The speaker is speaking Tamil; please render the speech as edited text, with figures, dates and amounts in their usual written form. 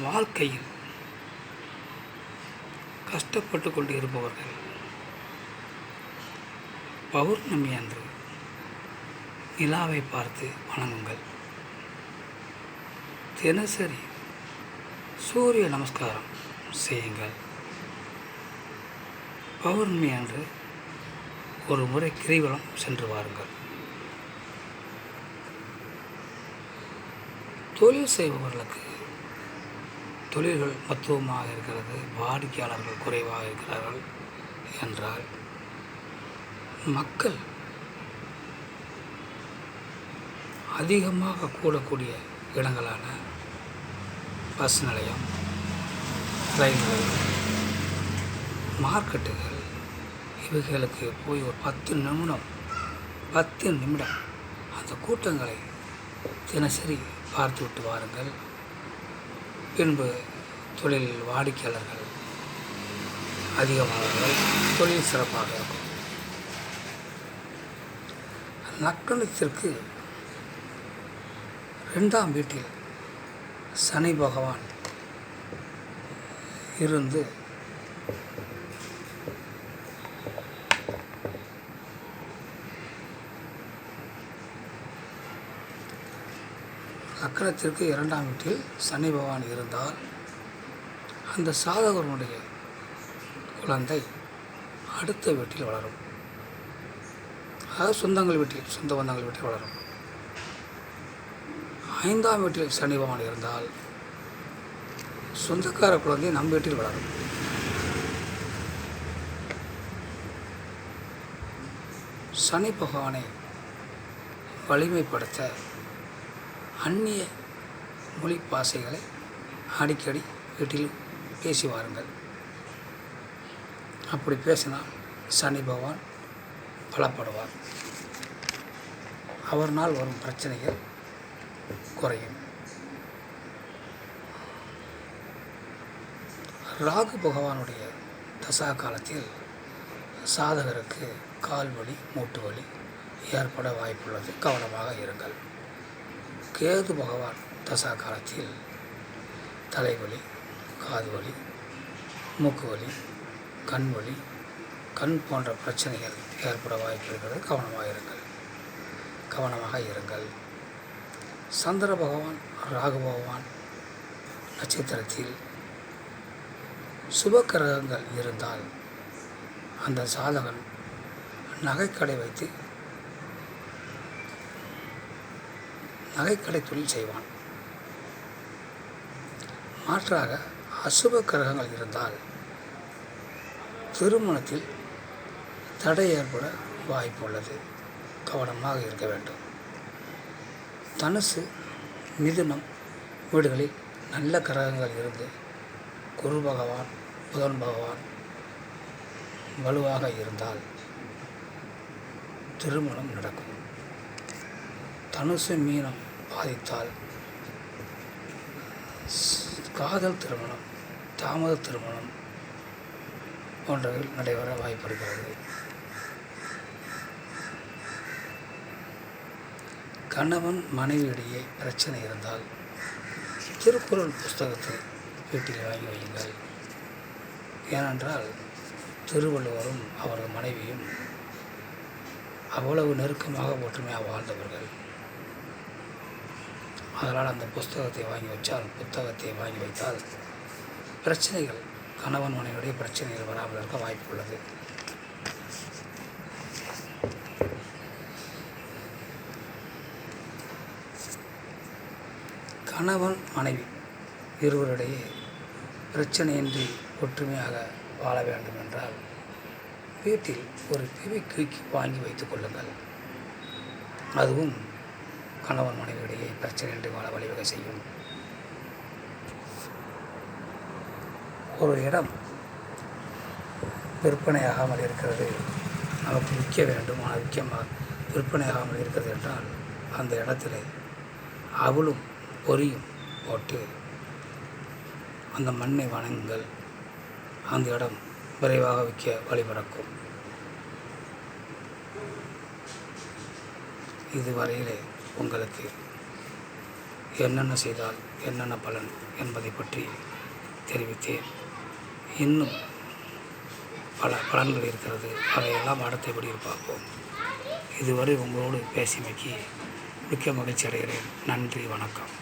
வாழ்க்கையில் கஷ்டப்பட்டு கொண்டு இருப்பவர்கள் பௌர்ணமி அன்று நிலாவை பார்த்து வணங்குங்கள். தினசரி சூரிய நமஸ்காரம் செய்யுங்கள். பௌர்ணமி அன்று ஒரு முறை கிரிவலம் சென்று வாருங்கள். தொழில் செய்பவர்களுக்கு தொழில்கள் மத்துவமாக இருக்கிறது, வாடிக்கையாளர்கள் குறைவாக இருக்கிறார்கள் என்றால் மக்கள் அதிகமாக கூடக்கூடிய இடங்களான பஸ் நிலையம், ரயில் நிலையம், மார்க்கெட்டுகள் இவைகளுக்கு போய் ஒரு 10 நிமிடம் அந்த கூட்டங்களை தினசரி பார்த்துவிட்டு வாருங்கள். பின்பு தொழில் வாடிக்கையாளர்கள் அதிகமானவர்கள், தொழில் சிறப்பாக இருக்கும். நக்கணத்திற்கு 2ஆம் வீட்டில் சனி பகவான் இருந்து லக்னத்திற்கு 2ஆம் வீட்டில் சனி பகவான் இருந்தால் அந்த சாதகனுடைய குழந்தை அடுத்த வீட்டில் வளரும். அதாவது சொந்த பந்தங்கள் வீட்டில் வளரும். 5ஆம் வீட்டில் சனி பகவான் இருந்தால் சொந்தக்கார குழந்தை நம் வீட்டில் வளரும். சனி பகவானை வலிமைப்படுத்த அந்நிய மொழி பாஷைகளை அடிக்கடி வீட்டில் பேசி வாருங்கள். அப்படி பேசினால் சனி பகவான் பலப்படுவார். அவர்னால் வரும் பிரச்சனைகள் குறையும். ராகு பகவானுடைய தசா காலத்தில் சாதகருக்கு கால் வலி, மூட்டு வலி ஏற்பட வாய்ப்புள்ளது. கவனமாக இருங்கள். கேது பகவான் தசா காலத்தில் தலைவலி, காது வலி, மூக்கு வலி, கண் வலி, கண் போன்ற பிரச்சனைகள் ஏற்பட வாய்ப்பு இருக்கிறது. கவனமாக இருங்கள். சந்திர பகவான், ராகு பகவான் நட்சத்திரத்தில் சுப கிரகங்கள் இருந்தால் அந்த சாதகன் நகைக்கடை வைத்து நகைக்கடை தொழில் செய்வான். மாற்றாக அசுப கிரகங்கள் இருந்தால் திருமணத்தில் தடை ஏற்பட வாய்ப்புள்ளது. கவனமாக இருக்க வேண்டும். தனுசு, மிதுனம் வீடுகளில் நல்ல கிரகங்கள் இருந்து குரு பகவான், புதன் பகவான் வலுவாக இருந்தால் திருமணம் நடக்கும். தனுசு, மீனம் பாதித்தால் காதல் திருமணம், தாமத திருமணம் போன்றவை நடைபெற வாய்ப்பிருக்கிறது. கணவன் மனைவியிடையே பிரச்சனை இருந்தால் திருக்குறள் புஸ்தகத்தை வீட்டில் வாங்கி வையுங்கள். ஏனென்றால் திருவள்ளுவரும் அவரது மனைவியும் அவ்வளவு நெருக்கமாக ஒற்றுமையாக வாழ்ந்தவர்கள். அதனால் அந்த புத்தகத்தை வாங்கி வைத்தால் பிரச்சனைகள், கணவன் மனைவியுடைய பிரச்சனைகள் வராமல் இருக்க வாய்ப்பு உள்ளது. கணவன் மனைவி இருவரிடையே பிரச்சனையின்றி ஒற்றுமையாக வாழ வேண்டும் என்றால் வீட்டில் ஒரு ஃபெவிக்விக் வாங்கி வைத்துக் கொள்ளுங்கள். அதுவும் கணவன் மனைவியிடையே பிரச்சனையின்றி வாழ வழிவகை செய்யும். ஒரு இடம் விற்பனையாகாமல் இருக்கிறது, நமக்கு விற்க வேண்டும், ஆனால் விற்பனையாகாமல் இருக்கிறது என்றால் அந்த இடத்துல அவளும் பொரியும் போட்டு அந்த மண்ணை வணங்குங்கள். அந்த இடம் விரைவாக விற்க வழிபிறக்கும். இதுவரையிலே உங்களுக்கு என்னென்ன செய்தால் என்னென்ன பலன் என்பதை பற்றி தெரிவித்தேன். இன்னும் பல பலன்கள் இருக்கிறது. அதையெல்லாம் அடுத்த வீடியோவில் பார்ப்போம். இதுவரை உங்களோடு பேசியமைக்கு மிக்க மகிழ்ச்சி அடைகிறேன். நன்றி, வணக்கம்.